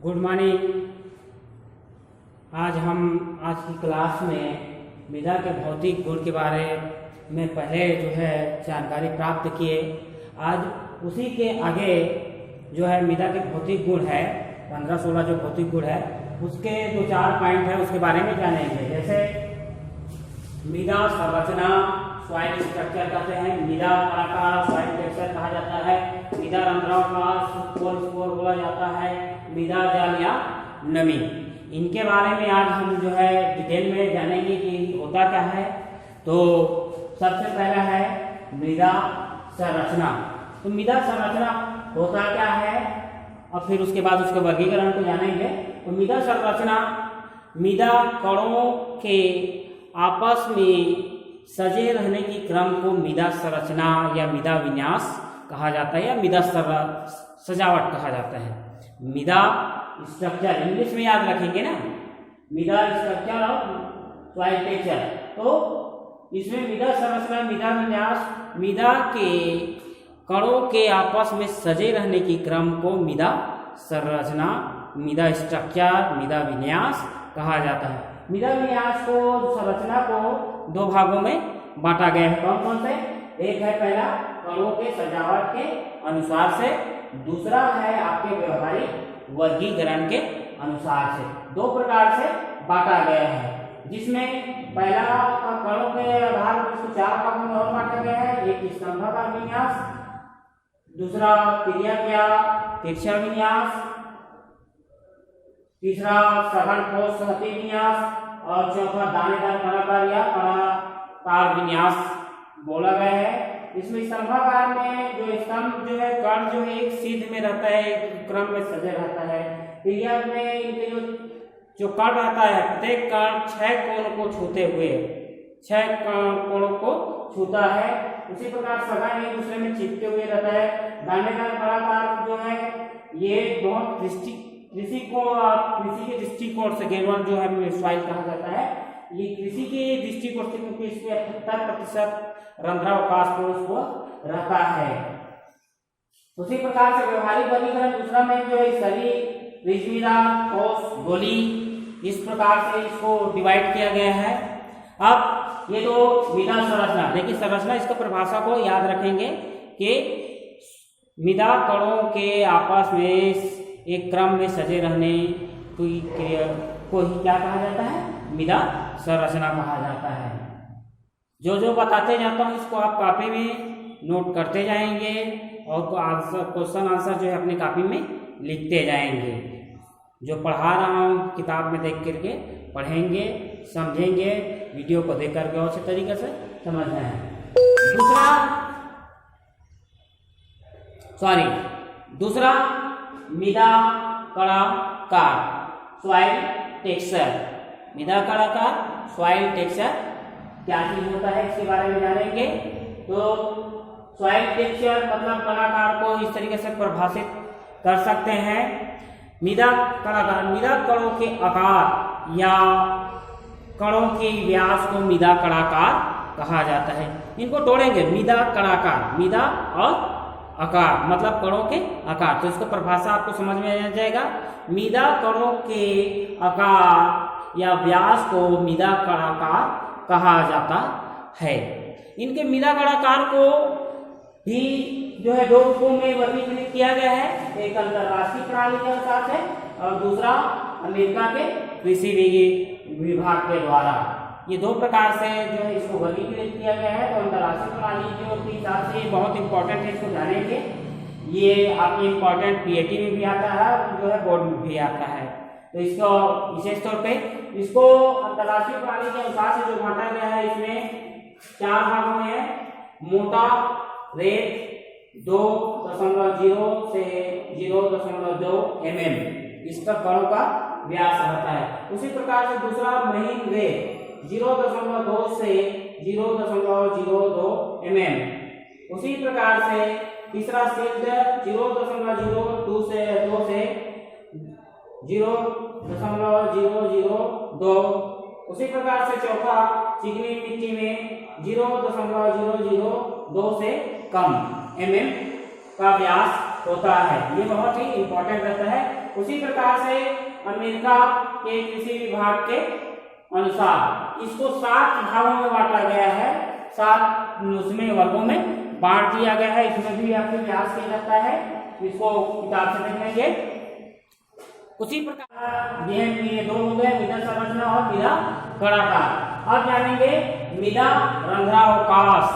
Good morning. आज की class में मृदा के भौतिक गुण के बारे में पहले जानकारी प्राप्त किए। आज उसी के आगे मृदा के भौतिक गुण है 15-16 जो भौतिक गुण है उसके 2-4 पॉइंट है उसके बारे में जानेंगे। जैसे मृदा संरचना सॉइल स्ट्रक्चर कहते हैं, मृदा आकार सॉइल टेक्सचर कहा जाता है, मृदा रंध्रों का स्पोर बोला जाता है, मृदा जल या नमी। इनके बारे में आज हम डिटेल में जानेंगे कि होता क्या है। तो सबसे पहला है मृदा संरचना। तो मृदा संरचना होता क्या है और फिर उसके बाद उसके वर्गीकरण को जानेंगे। तो मृदा संरचना मृदा कणों के आपस में सजे रहने की क्रम को मृदा संरचना या मृदा विन्यास कहा जाता है या मृदा सजावट कहा जाता है। मृदा स्ट्रक्चर इंग्लिश में याद रखेंगे ना, मृदा स्ट्रक्चर और सॉइल टेक्सचर। तो इसमें मृदा संरचना मृदा विन्यास मृदा के कणों के आपस में सजे रहने की क्रम को मृदा संरचना मृदा स्ट्रक्चर मृदा विन्यास कहा जाता है। मृदा विन्यास को संरचना को 2 भागों में बांटा गया है। कौन कौन से? एक है पहला कणों के सजावट के अनुसार से, दूसरा है आपके व्यवहारिक वर्गीकरण के अनुसार से। 2 प्रकार से बांटा गया है, जिसमें पहला कणों के आधार पर इसको 4 भागों में और बांटा गया है। एक स्तंभाकार विन्यास, दूसरा तिरछा विन्यास, तीसरा सघन ठोस सतही विन्यास और चौथा दानेदार कणाकार या कणाकार विन्यास बोला गया है। इसमें स्तंभाकार में जो स्तंभ कण एक सीध में रहता है, एक क्रम में सजे रहता है। क्रिया में इनके जो कण रहता है प्रत्येक कण 6 कोण को छूते हुए 6 कोणों को छूता है। उसी प्रकार सघन एक दूसरे में चिपके हुए रहता है। दानेदार कणाकार ये बहुत कृषि के दृष्टिकोण से गेनवन सॉइल कहा जाता है। ये कृषि के दृष्टिकोण से क्योंकि इसमें 78% रंध्रावकाश रहता है। उसी प्रकार से व्यवहारिक वर्गीकरण दूसरा में सरी रिजमृदा ठोस गोली, इस प्रकार से इसको डिवाइड किया गया है। अब ये तो मृदा संरचना, लेकिन संरचना इसका परिभाषा को याद रखेंगे कि मृदा कणों के आपस में एक क्रम में सजे रहने को ही क्या कहा जाता है? मृदा संरचना कहा जाता है। जो बताते जाता हूँ इसको आप कॉपी में नोट करते जाएंगे और क्वेश्चन आंसर अपने कॉपी में लिखते जाएंगे। जो पढ़ा रहा हूँ किताब में देख करके पढ़ेंगे, समझेंगे, वीडियो को देख करके अच्छे तरीके से समझना है। दूसरा मृदा कणाकार सॉइल टेक्सचर। मृदा कणाकार सॉइल टेक्सचर क्या चीज होता है इसके बारे में जानेंगे। तो सॉइल टेक्सचर मतलब कणाकार को इस तरीके से परिभाषित कर सकते हैं। मृदा कणाकार मृदा कणों के आकार या कणों के व्यास को मृदा कणाकार कहा जाता है। इनको तोड़ेंगे, मृदा कणाकार, मृदा और आकार मतलब कणों के आकार। तो इसको परिभाषा आपको समझ में आ जाएगा। मृदा कणों के आकार या व्यास को मृदा कणाकार कहा जाता है। इनके मृदा कणाकार को भी 2 रूपों में वर्गीकृत किया गया है। एक अंतरराष्ट्रीय प्रणाली के अनुसार से और दूसरा अमेरिका के कृषि विभाग के द्वारा। ये 2 प्रकार से इसको वर्गीकृत किया गया है। तो अंतरराष्ट्रीय प्रणाली के हिसाब से बहुत इंपॉर्टेंट है, इसको जानेंगे। ये आपके इंपॉर्टेंट पीएटी में भी आता है, बोर्ड में भी आता है। तो इसको विशेष तौर पे इसको अंतरराष्ट्रीय प्रणाली के अनुसार से जो बांटा गया है इसमें 4 भागों में है। मोटा रेत 2.0 से 0.2 mm इसका कणों का व्यास रहता है। उसी प्रकार से दूसरा महीन रेत 0.2 से 0.02 mm। उसी प्रकार से तीसरा सिल्ड 0.02 से 0.002। उसी प्रकार से चौथा चिकनी मिट्टी में 0.002 से कम mm का व्यास होता है। ये बहुत ही इंपॉर्टेंट रहता है। उसी प्रकार से अमेरिका के कृषि विभाग के अनुसार इसको 7 भागों में बांटा गया है, 7 उसमें वर्गों में बांट दिया गया है। इसमें भी आपके प्रयास किया जाता है, इसको किताब से देख लेंगे। उसी प्रकार ये 2 हो गए, मृदा संरचना और मृदा कणाकार। अब जानेंगे मृदा रंध्रावकाश,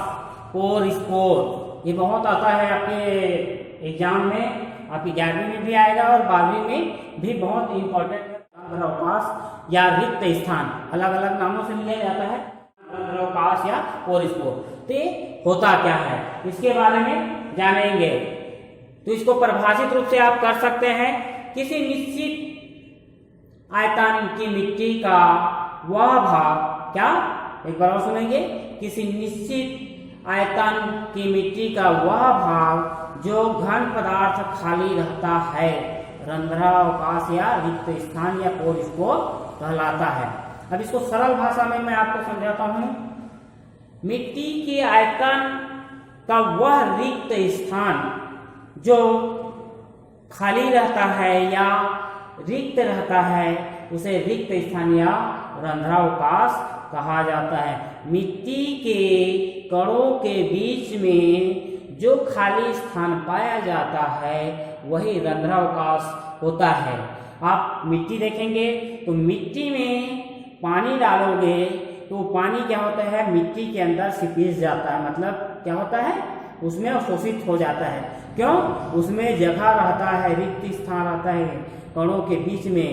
कोर स्कोर। ये बहुत आता है आपके एग्जाम में, आपकी 11वीं में भी आएगा और 12वीं में भी बहुत इंपॉर्टेंट है। रंध्रावकाश या रिक्त स्थान अलग अलग नामों से लिया जाता है, रंध्रावकाश या कोर स्कोर। तो होता क्या है इसके बारे में जानेंगे। तो इसको परिभाषित रूप से आप कर सकते हैं, किसी निश्चित आयतन की मिट्टी का वह भाग, क्या एक बार और सुनेंगे, किसी निश्चित आयतन की मिट्टी का वह भाग जो घन पदार्थ खाली रहता है, रंध्रावकाश या रिक्त स्थान या कोर स्कोर कहलाता है। अब इसको सरल भाषा में मैं आपको समझाता हूं। मिट्टी के आयतन का वह रिक्त स्थान जो खाली रहता है या रिक्त रहता है, उसे रिक्त स्थान या रंध्रावकाश कहा जाता है। मिट्टी के कणों के बीच में जो खाली स्थान पाया जाता है वही रंध्रावकाश होता है। आप मिट्टी देखेंगे तो मिट्टी में पानी डालोगे तो पानी क्या होता है, मिट्टी के अंदर सिकुड़ जाता है, मतलब क्या होता है, उसमें अवशोषित हो जाता है। क्यों? उसमें जगह रहता है, रिक्त स्थान रहता है, कणों के बीच में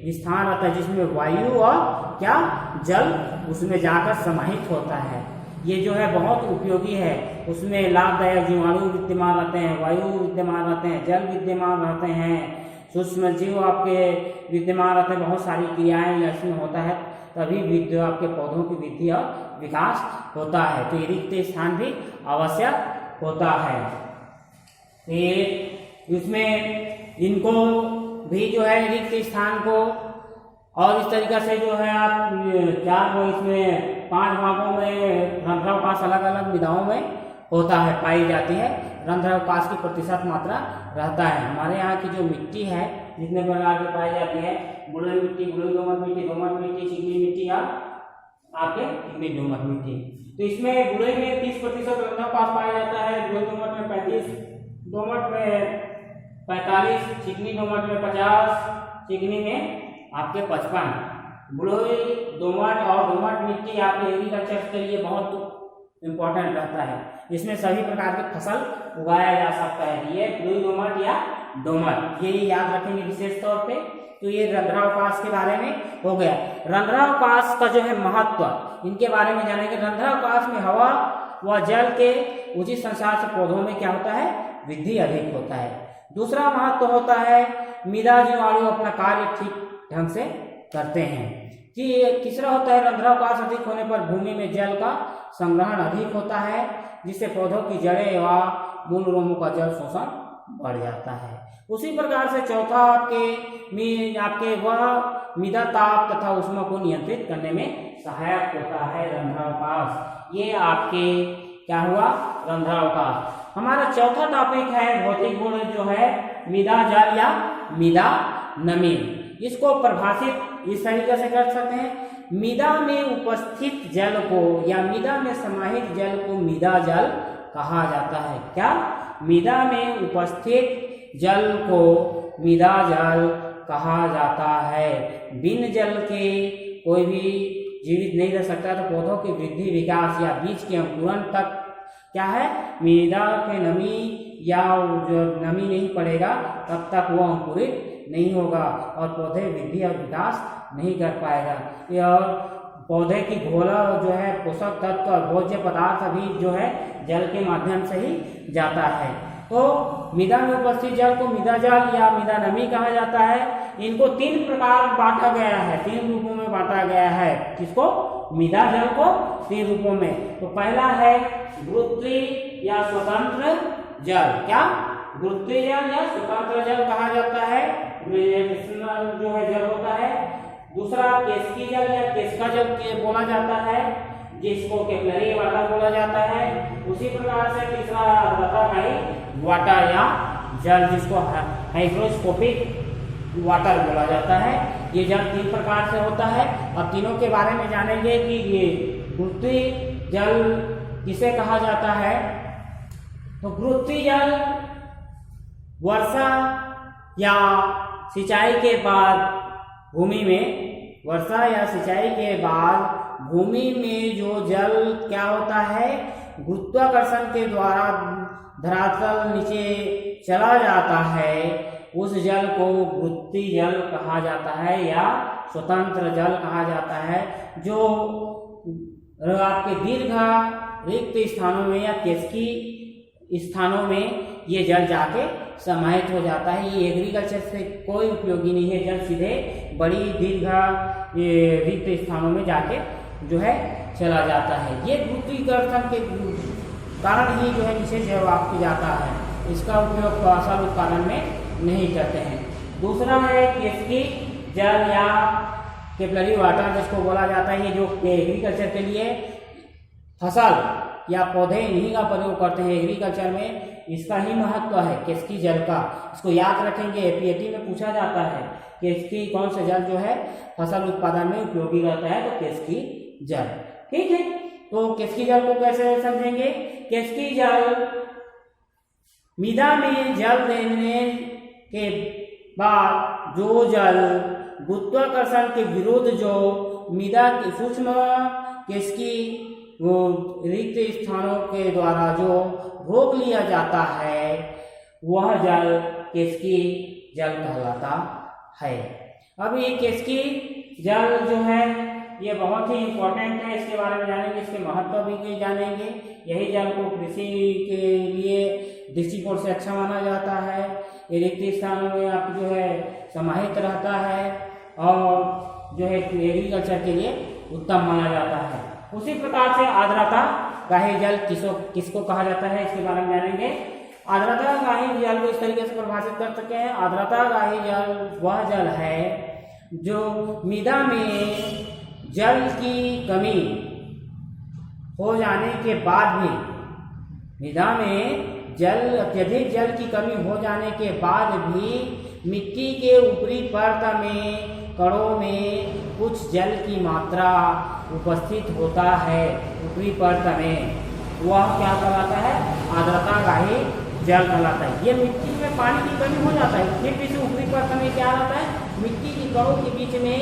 स्थान रहता है जिसमें वायु और क्या जल उसमें जाकर समाहित होता है। ये जो है बहुत उपयोगी है। उसमें लाभदायक जीवाणु विद्यमान रहते हैं, वायु विद्यमान रहते हैं, जल विद्यमान रहते हैं, सूक्ष्म जीव आपके विद्यमान रहते हैं। बहुत सारी क्रियाएं इसमें होता है, तभी आपके पौधों की वृद्धि और विकास होता है। तो ये रिक्त स्थान भी आवश्यक होता है। इसमें इनको भी जो है रिक्त स्थान को और इस तरीके से जो है आप 4 को इसमें 5 भागों में रंध्रावकाश अलग अलग मृदाओं में होता है, पाई जाती है। रंध्रावकाश की प्रतिशत मात्रा रहता है। हमारे यहाँ की जो मिट्टी है जितने प्रकार की पाई जाती है, बलुई मिट्टी, बलुई दोमट मिट्टी, चिकनी मिट्टी या आपके चिकनी दोमट मिट्टी। तो इसमें बलुई में 30% रंध्रावकाश पाया जाता है, बलुई दोमट में 35, दोमट में 45, चिकनी दोमट में 50, चिकनी में आपके 55। बलुई दोमट और दोमट मिट्टी आपके एग्रीकल्चर के लिए बहुत इम्पोर्टेंट रहता है। इसमें सभी प्रकार की फसल उगाया जा सकता है। ये बलुई दोमट या दोमट, ये याद रखेंगे विशेष तौर पे। तो ये रंध्रावकाश के बारे में हो गया। रंध्रावकाश का जो है महत्व, इनके बारे में जानेंगे। रंध्रावकाश में हवा व जल के उचित संचार से पौधों में क्या होता है, वृद्धि अधिक होता है। दूसरा महत्व होता है मृदा जीवाणु अपना कार्य ठीक ढंग से करते हैं। कि तीसरा होता है रंध्रावकाश अधिक होने पर भूमि में जल का संग्रहण अधिक होता है, जिससे पौधों की जड़ें व मूल रोमों का जल शोषण बढ़ जाता है। उसी प्रकार से चौथा आपके वह मृदा ताप तथा ऊष्मा को नियंत्रित करने में सहायक होता है रंध्रावकाश। ये आपके क्या हुआ, रंध्रावकाश। हमारा चौथा टॉपिक है भौतिक गुण जो है मृदा जल या मृदा नमी। इसको परिभाषित इस तरीके से कर सकते हैं, मृदा में उपस्थित जल को या मृदा में समाहित जल को मृदा जल कहा जाता है। क्या? मृदा में उपस्थित जल को मृदा जल कहा जाता है। बिन जल के कोई भी जीवित नहीं रह सकता। तो पौधों की वृद्धि, विकास या बीज के अंकुरण तक क्या है, मृदा के नमी या जो नमी नहीं पड़ेगा तब तक वो अंकुरित नहीं होगा और पौधे वृद्धि और विकास नहीं कर पाएगा। और पौधे की घोला जो है पोषक तत्व और भोज्य पदार्थ भी जो है जल के माध्यम से ही जाता है। तो मृदा में उपस्थित जल को मृदा जल या मृदा नमी कहा जाता है। इनको 3 प्रकार बांटा गया है, 3 रूपों में बांटा गया है। किसको? मृदा जल को 3 रूपों में। तो पहला है गुरुत्वीय या स्वतंत्र जल। क्या? गुरुत्वीय जल या स्वतंत्र जल कहा जाता है, जो है जल होता है। दूसरा केशिकी जल या केशिका जल बोला जाता है, जिसको कैपिलरी वाटर बोला जाता है। उसी प्रकार से तीसरा वाटर या जल जिसको हाइग्रोस्कोपिक वाटर बोला जाता है। ये जल 3 प्रकार से होता है। अब तीनों के बारे में जानेंगे कि ये गुरुत्वीय जल किसे कहा जाता है। तो गुरुत्वीय जल वर्षा या सिंचाई के बाद भूमि में, वर्षा या सिंचाई के बाद भूमि में जो जल क्या होता है, गुरुत्वाकर्षण के द्वारा धरातल नीचे चला जाता है, उस जल को गुरुत्वीय जल कहा जाता है या स्वतंत्र जल कहा जाता है। जो आपके दीर्घ रिक्त स्थानों में या केसकी स्थानों में ये जल जाके समाहित हो जाता है। ये एग्रीकल्चर से कोई उपयोगी नहीं है। जल सीधे बड़ी दीर्घ रिक्त स्थानों में जाके जो है चला जाता है। ये गुरुत्वाकर्षण के कारण ही जो है नीचे जवाब की जाता है। इसका उपयोग फसल उत्पादन में नहीं करते हैं। दूसरा है केसकी जल या केपलरी वाटर जिसको बोला जाता है। ये जो एग्रीकल्चर के लिए फसल या पौधे इन्हीं का प्रयोग करते हैं एग्रीकल्चर में। इसका ही महत्व है केसकी जल का। इसको याद रखेंगे, पीएटी में पूछा जाता है केसकी कौन सा जल जो है फसल उत्पादन में उपयोगी रहता है, तो केसकी जल। ठीक है, तो केसकी जल को कैसे समझेंगे। केसकी जल मृदा में जल देने के बाद जो जल गुरुत्वाकर्षण के विरुद्ध जो मृदा की सूक्ष्म केसकी रिक्त स्थानों के द्वारा जो रोक लिया जाता है, वह जल केसकी जल कहलाता है। अब ये केसकी जल जो है ये बहुत ही इम्पोर्टेंट है। इसके बारे में जानेंगे, इसके महत्व भी जानेंगे। यही जल को कृषि के लिए दृष्टिकोण से अच्छा माना जाता है। ये रिक्त स्थानों में आप जो है समाहित रहता है और जो है एग्रीकल्चर के लिए उत्तम माना जाता है। उसी प्रकार से आर्द्रता ग्राही जल किसको कहा जाता है, इसके बारे में जानेंगे। आर्द्रता ग्राही जल को इस तरीके से परिभाषित कर सकते हैं। आर्द्रता ग्राही जल वह जल है जो मृदा में जल की कमी हो जाने के बाद भी, मृदा में अत्यधिक जल की कमी हो जाने के बाद भी मिट्टी के ऊपरी परत में कणों में कुछ जल की मात्रा उपस्थित होता है ऊपरी परत में, वह क्या कहलाता है, आर्द्रता ग्राही जल कहलाता है। ये मिट्टी में पानी की कमी हो जाता है, फिर भी से ऊपरी परत में क्या रहता है, मिट्टी की कणों के बीच में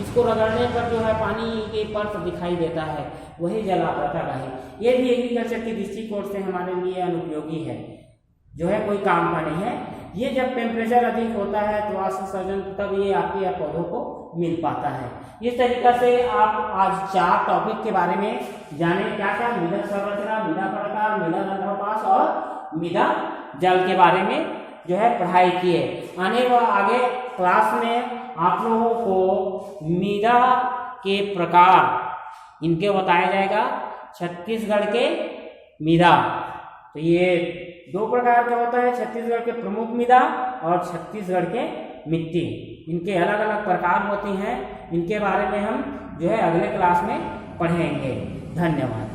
इसको रगड़ने पर जो है पानी के परत दिखाई देता है, वही जल आर्द्रता ग्राही। ये भी एग्रीकल्चर की दृष्टिकोण से हमारे लिए अनुपयोगी है, जो है कोई काम का नहीं है। ये जब टेम्परेचर अधिक होता है तो वाष्पसर्जन तब ये आपके पौधों को मिल पाता है। इस तरीका से आप आज 4 टॉपिक के बारे में जाने, क्या क्या, मृदा संरचना, मृदा प्रकार, मृदा रंध्रपात और मृदा जल के बारे में जो है पढ़ाई किए। आने वाले आगे क्लास में आप लोगों को मृदा के प्रकार इनके बताया जाएगा। छत्तीसगढ़ के मृदा, तो ये 2 प्रकार का होता है, छत्तीसगढ़ के प्रमुख मृदा और छत्तीसगढ़ के मिट्टी। इनके अलग अलग प्रकार होती हैं। इनके बारे में हम जो है अगले क्लास में पढ़ेंगे। धन्यवाद।